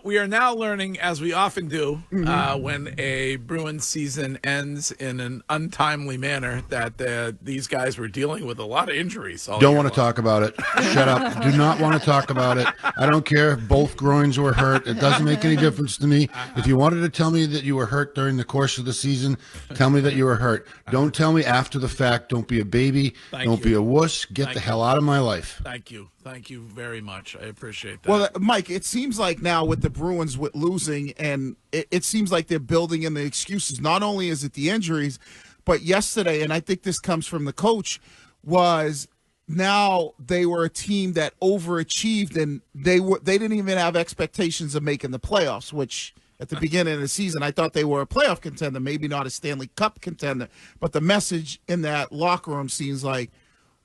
We are now learning, as we often do, when a Bruins season ends in an untimely manner, that these guys were dealing with a lot of injuries. Don't want to talk about it. Shut up. Do not want to talk about it. I don't care if both groins were hurt. It doesn't make any difference to me. If you wanted to tell me that you were hurt during the course of the season, tell me that you were hurt. Don't tell me after the fact. Don't be a baby. Don't be a wuss. Get the hell out of my life. Thank you. Thank you very much. I appreciate that. Well, Mike, it seems like now with the Bruins with losing, and it seems like they're building in the excuses. Not only is it the injuries, but yesterday, and I think this comes from the coach, was now they were a team that overachieved, and they didn't even have expectations of making the playoffs, which at the beginning of the season I thought they were a playoff contender, maybe not a Stanley Cup contender. But the message in that locker room seems like,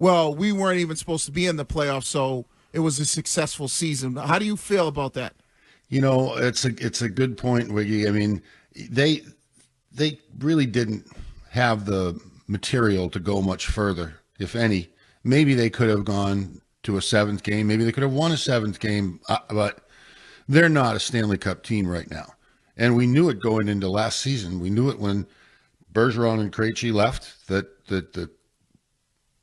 well, we weren't even supposed to be in the playoffs, so it was a successful season. How do you feel about that? You know, it's a good point, Wiggy. I mean, they really didn't have the material to go much further, if any. Maybe they could have gone to a seventh game. Maybe they could have won a seventh game, but they're not a Stanley Cup team right now. And we knew it going into last season. We knew it when Bergeron and Krejci left, that the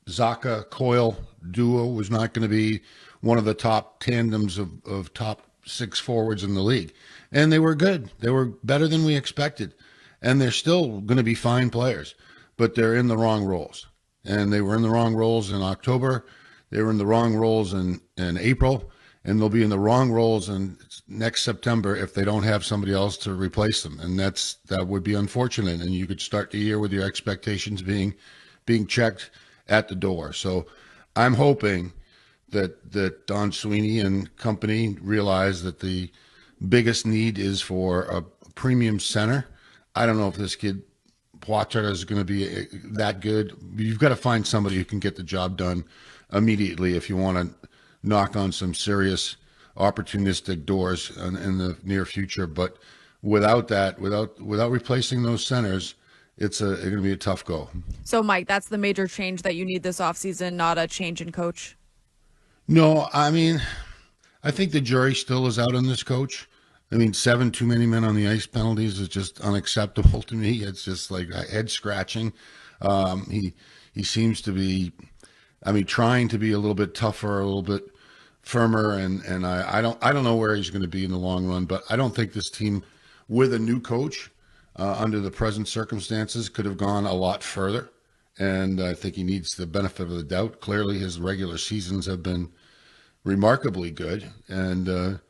Zacha-Coyle duo was not going to be one of the top tandems of top six forwards in the league. And they were good. They were better than we expected. And they're still going to be fine players, but they're in the wrong roles. And they were in the wrong roles in October. They were in the wrong roles in April. And they'll be in the wrong roles in next September if they don't have somebody else to replace them. And that would be unfortunate. And you could start the year with your expectations being checked at the door. So I'm hoping that Don Sweeney and company realize that the biggest need is for a premium center. I don't know if this kid Poitras is going to be that good. You've got to find somebody who can get the job done immediately if you want to knock on some serious opportunistic doors in the near future. But without that, without replacing those centers, it's going to be a tough go. So, Mike, that's the major change that you need this offseason, not a change in coach? No, I mean, I think the jury still is out on this coach. I mean, 7 too many men on the ice penalties is just unacceptable to me. It's just like head scratching. He seems to be, I mean, trying to be a little bit tougher, a little bit firmer, and I don't know where he's going to be in the long run. But I don't think this team, with a new coach, under the present circumstances, could have gone a lot further. And I think he needs the benefit of the doubt. Clearly, his regular seasons have been remarkably good, and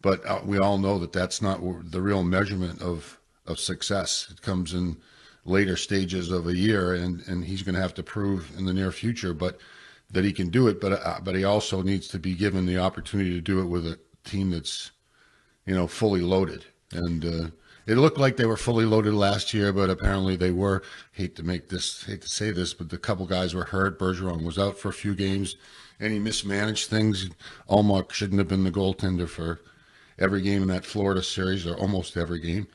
but we all know that that's not the real measurement of success. It comes in later stages of a year, and he's going to have to prove in the near future, but that he can do it. But he also needs to be given the opportunity to do it with a team that's, fully loaded. And it looked like they were fully loaded last year, but apparently they were. Hate to say this, but the couple guys were hurt. Bergeron was out for a few games, and he mismanaged things. Ullmark shouldn't have been the goaltender for every game in that Florida series, or almost every game.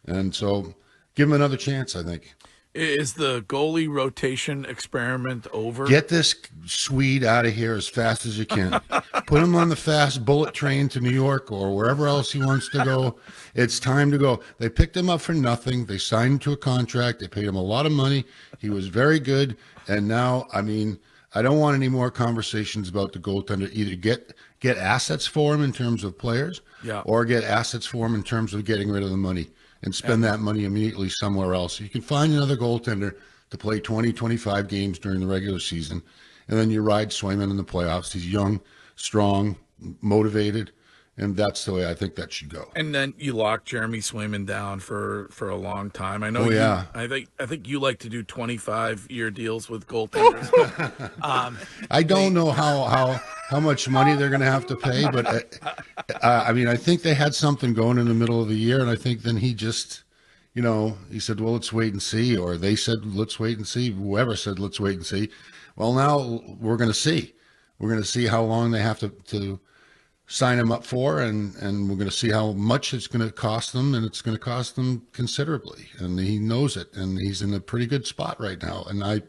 And so give him another chance, I think. Is the goalie rotation experiment over? Get this Swede out of here as fast as you can. Put him on the fast bullet train to New York or wherever else he wants to go. It's time to go. They picked him up for nothing. They signed him to a contract. They paid him a lot of money. He was very good. And now, I mean, I don't want any more conversations about the goaltender. Either get assets for him in terms of players, or get assets for him in terms of getting rid of the money and spend that money immediately somewhere else. You can find another goaltender to play 20, 25 games during the regular season, and then you ride Swayman in the playoffs. He's young, strong, motivated, and that's the way I think that should go. And then you lock Jeremy Swayman down for a long time. I know. I think you like to do 25-year deals with goaltenders. I don't know how much money they're going to have to pay, but I mean, I think they had something going in the middle of the year, and I think then he just, he said, well, let's wait and see, or they said, let's wait and see. Whoever said, let's wait and see. Well, now we're going to see. We're going to see how long they have to sign him up for, and we're going to see how much it's going to cost them, and it's going to cost them considerably, and he knows it, and he's in a pretty good spot right now. And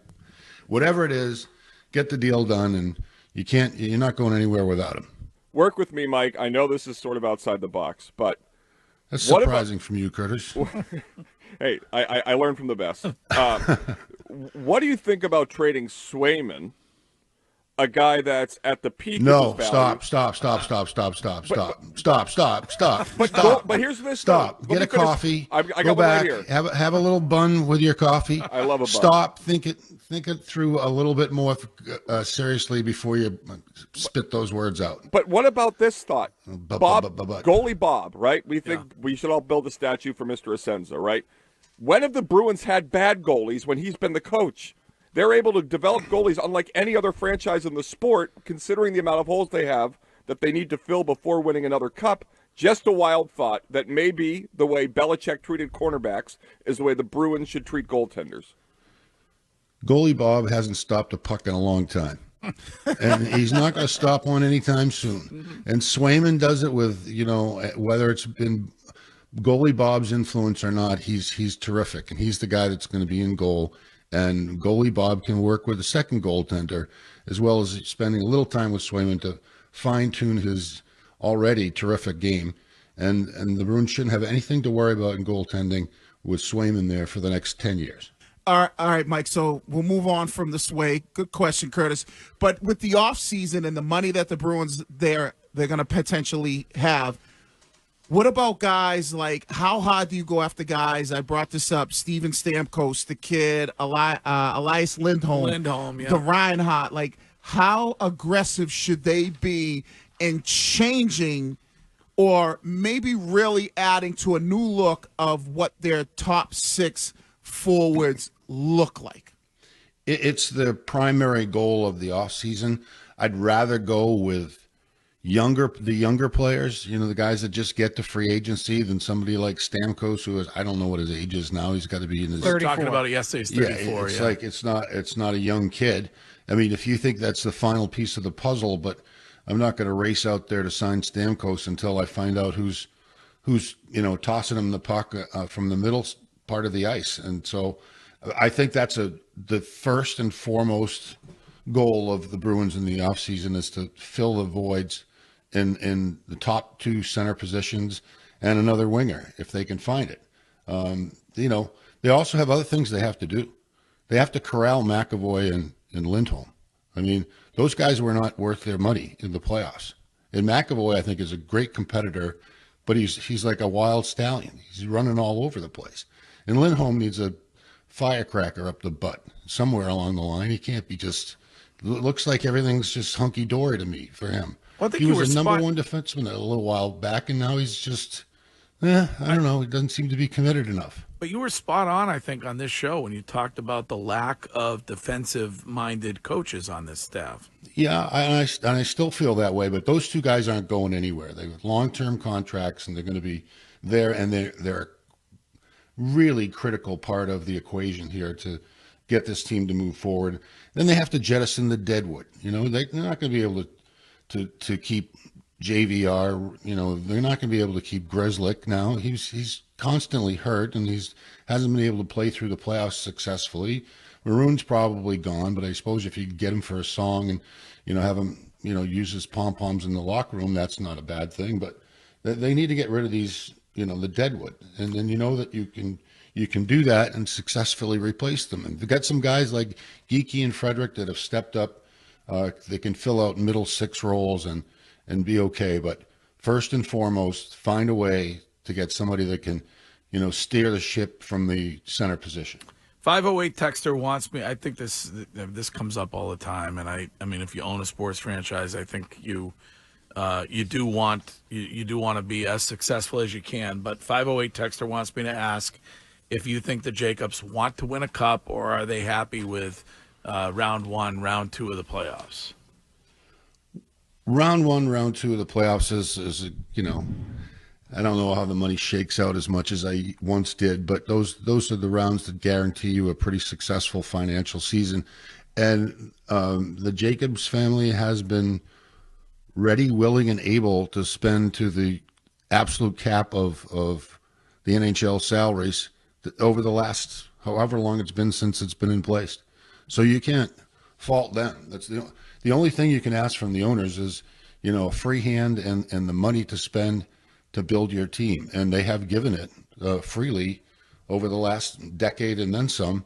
whatever it is, get the deal done, and you're not going anywhere without him. work with me, Mike. I know this is sort of outside the box, but That's what surprising from you, Curtis. hey, I learned from the best. What do you think about trading Swayman, a guy that's at the peak No, of his value? stop. But here's this. Stop. Let Get me a finish. coffee. I Go got one back. right here. Have a little bun with your coffee. I love a bun. Stop. Think it through a little bit more seriously before you spit those words out. But what about this thought? Bob, But. goalie Bob, right? We think we should all build a statue for Mr. Asenza, right? When have the Bruins had bad goalies when he's been the coach? They're able to develop goalies unlike any other franchise in the sport, considering the amount of holes they have that they need to fill before winning another cup. Just a wild thought that maybe the way Belichick treated cornerbacks is the way the Bruins should treat goaltenders. Goalie Bob hasn't stopped a puck in a long time. And he's not going to stop one anytime soon. And Swayman does it with, whether it's been goalie Bob's influence or not, he's terrific. And he's the guy that's going to be in goal. And goalie Bob can work with the second goaltender, as well as spending a little time with Swayman to fine-tune his already terrific game. And the Bruins shouldn't have anything to worry about in goaltending with Swayman there for the next 10 years. All right, Mike. So we'll move on from the Sway. Good question, Curtis. But with the offseason and the money that the Bruins they're going to potentially have, what about guys like, how hard do you go after guys? I brought this up. Steven Stamkos, the kid, Elias Lindholm, the Reinhardt. Like, how aggressive should they be in changing or maybe really adding to a new look of what their top six forwards look like? It's the primary goal of the offseason. I'd rather go with the younger players, the guys that just get to free agency, than somebody like Stamkos, who is, I don't know what his age is now. He's got to be in his 34. Talking about it yesterday. He's 34. It's like it's not a young kid. I mean, if you think that's the final piece of the puzzle, but I'm not going to race out there to sign Stamkos until I find out who's tossing him the puck from the middle part of the ice. And so I think that's the first and foremost goal of the Bruins in the offseason is to fill the voids in the top two center positions and another winger if they can find it. They also have other things they have to do. They have to corral McAvoy and Lindholm. I mean, those guys were not worth their money in the playoffs. And McAvoy, I think, is a great competitor, but he's like a wild stallion. He's running all over the place. And Lindholm needs a firecracker up the butt somewhere along the line. He can't be just – looks like everything's just hunky-dory to me for him. Well, I think he was a number one defenseman a little while back, and now he's just I don't know. He doesn't seem to be committed enough. But you were spot on, I think, on this show when you talked about the lack of defensive-minded coaches on this staff. Yeah, and I still feel that way, but those two guys aren't going anywhere. They have long-term contracts, and they're going to be there, and they're a really critical part of the equation here to get this team to move forward. Then they have to jettison the deadwood. They're not going to be able to keep JVR. They're not going to be able to keep Grzelcyk now. He's constantly hurt, and hasn't been able to play through the playoffs successfully. Maroon's probably gone, but I suppose if you could get him for a song and have him use his pom-poms in the locker room, that's not a bad thing. But they need to get rid of these the deadwood, and then that you can do that and successfully replace them. And they've got some guys like Geekie and Frederick that have stepped up. They can fill out middle six roles and be okay. But first and foremost, find a way to get somebody that can, steer the ship from the center position. 508 Texter wants me. I think this comes up all the time, and I mean, if you own a sports franchise, I think you do want to be as successful as you can. But 508 Texter wants me to ask if you think the Jacobs want to win a cup, or are they happy with round one, round two of the playoffs? Round one, round two of the playoffs is I don't know how the money shakes out as much as I once did, but those are the rounds that guarantee you a pretty successful financial season. And the Jacobs family has been ready, willing, and able to spend to the absolute cap of the NHL salaries over the last however long it's been since it's been in place. So you can't fault them. That's the only thing you can ask from the owners is, a free hand and the money to spend to build your team. And they have given it freely over the last decade and then some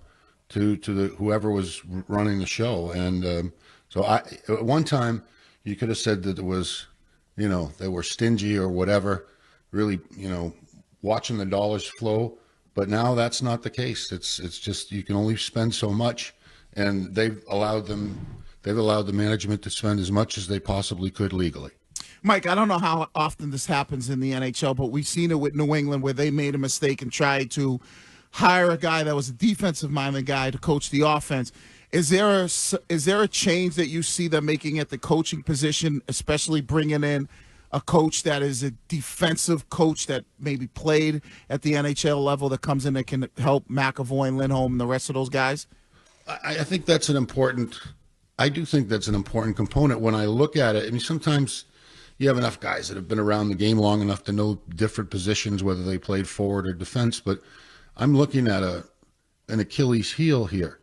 to whoever was running the show. And so at one time you could have said that it was, they were stingy or whatever, really, watching the dollars flow. But now that's not the case. It's just you can only spend so much, and they've allowed the management to spend as much as they possibly could legally. Mike, I don't know how often this happens in the NHL, but we've seen it with New England where they made a mistake and tried to hire a guy that was a defensive-minded guy to coach the offense. Is there a change that you see them making at the coaching position, especially bringing in a coach that is a defensive coach that maybe played at the NHL level that comes in that can help McAvoy and Lindholm and the rest of those guys? I think that's I do think that's an important component when I look at it. I mean, sometimes you have enough guys that have been around the game long enough to know different positions, whether they played forward or defense, but I'm looking at an Achilles heel here.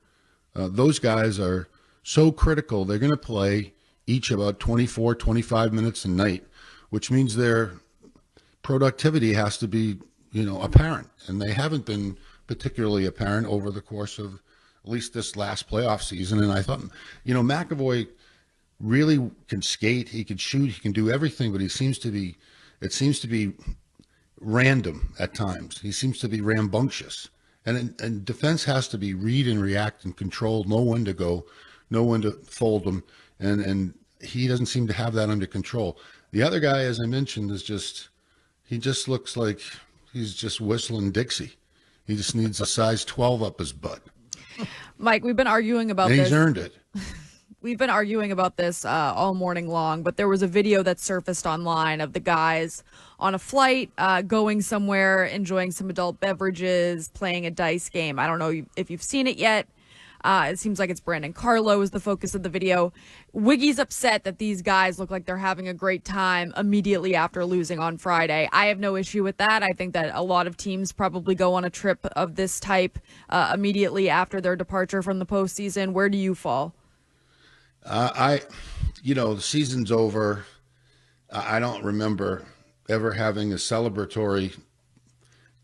Those guys are so critical. They're going to play each about 24, 25 minutes a night, which means their productivity has to be, apparent. And they haven't been particularly apparent over the course of at least this last playoff season. And I thought, McAvoy really can skate, he can shoot, he can do everything, but it seems to be random at times. He seems to be rambunctious. And defense has to be read and react and control, know when to go, know when to fold them. And he doesn't seem to have that under control. The other guy, as I mentioned, he just looks like he's just whistling Dixie. He just needs a size 12 up his butt. Mike, we've been arguing about and this. He's earned it. We've been arguing about this all morning long, but there was a video that surfaced online of the guys on a flight going somewhere, enjoying some adult beverages, playing a dice game. I don't know if you've seen it yet. It seems like it's Brandon Carlo is the focus of the video. Wiggy's upset that these guys look like they're having a great time immediately after losing on Friday. I have no issue with that. I think that a lot of teams probably go on a trip of this type immediately after their departure from the postseason. Where do you fall? The season's over. I don't remember ever having a celebratory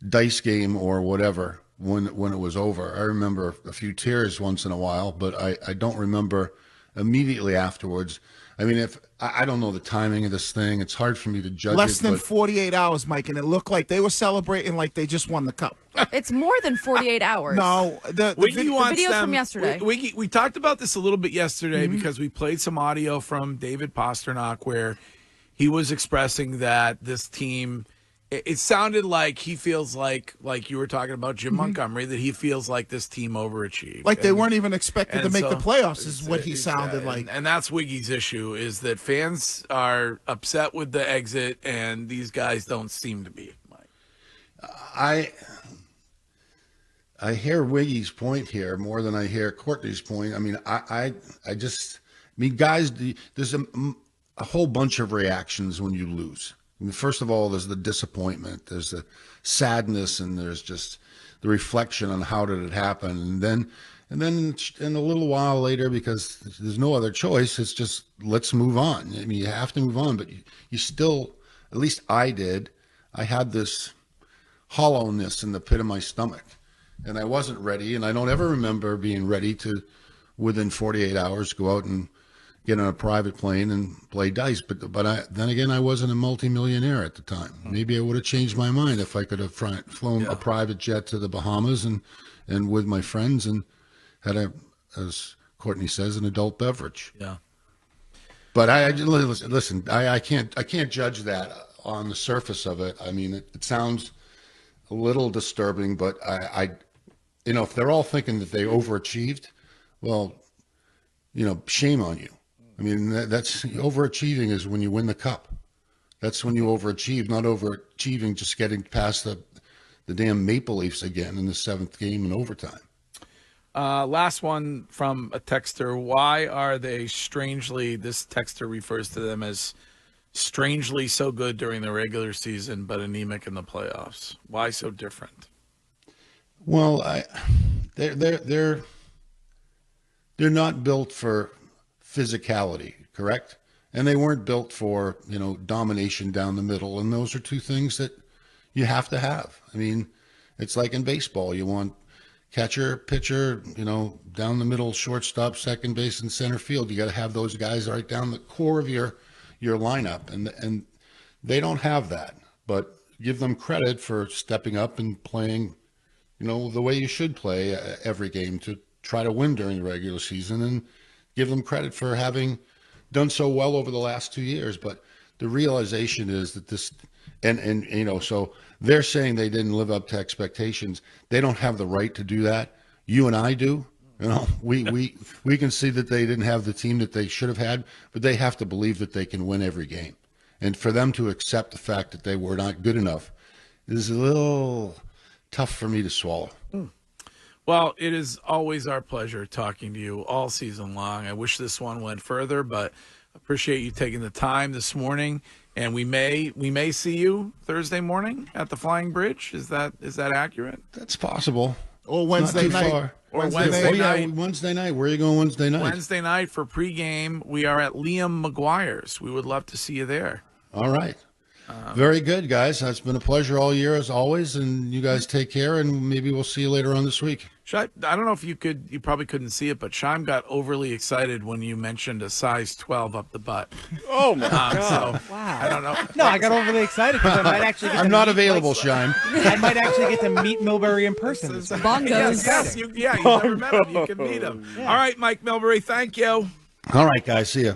dice game or whatever when it was over. I remember a few tears once in a while, but I don't remember immediately afterwards. I mean, I don't know the timing of this thing. It's hard for me to judge. Less than 48 hours, Mike, and it looked like they were celebrating like they just won the cup. It's more than 48 hours. No, the video's from yesterday. We talked about this a little bit yesterday because we played some audio from David Pasternak where he was expressing that this team, it sounded like he feels like you were talking about Jim Montgomery, that he feels like this team overachieved. Like they weren't even expected to make the playoffs is what he sounded like. And that's Wiggy's issue, is that fans are upset with the exit and these guys don't seem to be. I hear Wiggy's point here more than I hear Courtney's point. I mean, guys, there's a whole bunch of reactions when you lose. I mean, first of all, there's the disappointment, there's the sadness, and there's just the reflection on how did it happen. And then in a little while later, because there's no other choice, it's just let's move on. I mean, you have to move on, but you still, at least I did, I had this hollowness in the pit of my stomach. And I wasn't ready, and I don't ever remember being ready to, within 48 hours, go out and get on a private plane and play dice. But then again, I wasn't a multimillionaire at the time. Maybe I would have changed my mind if I could have flown a private jet to the Bahamas and with my friends and had as Courtney says, an adult beverage. Yeah. But listen. I can't judge that on the surface of it. I mean, it sounds a little disturbing, but if they're all thinking that they overachieved, well, shame on you. I mean, that's overachieving is when you win the cup. That's when you overachieve, not overachieving just getting past the damn Maple Leafs again in the seventh game in overtime. Last one from a texter. Why are they this texter refers to them as strangely so good during the regular season, but anemic in the playoffs? Why so different? Well, they're not built for physicality, correct? and they weren't built for, domination down the middle. And those are two things that you have to have. I mean, it's like in baseball. You want catcher, pitcher, down the middle, shortstop, second base, and center field. You got to have those guys right down the core of your lineup, and they don't have that. But give them credit for stepping up and playing, the way you should play every game to try to win during the regular season, and give them credit for having done so well over the last 2 years. But the realization is that this, and so they're saying they didn't live up to expectations. They don't have the right to do that. You and I do. We can see that they didn't have the team that they should have had, but they have to believe that they can win every game. And for them to accept the fact that they were not good enough is a little tough for me to swallow. Well, it is always our pleasure talking to you all season long. I wish this one went further, but appreciate you taking the time this morning. And we may see you Thursday morning at the Flying Bridge. Is that accurate? That's possible. Or Wednesday night. Far. Or Wednesday night. Wednesday night. Where are you going Wednesday night? Wednesday night for pregame. We are at Liam McGuire's. We would love to see you there. All right. Very good, guys. It's been a pleasure all year as always, and you guys take care, and maybe we'll see you later on this week. I don't know if you probably couldn't see it, but Shime got overly excited when you mentioned a size 12 up the butt. Oh, my God. So, Wow. I don't know. No, I got overly excited because I might actually get I'm to not meet, available, like, Shime. I might actually get to meet Milbury in person. Bongos. Yes, you never met him. You can meet him. Yeah. All right, Mike Milbury, thank you. All right, guys. See ya.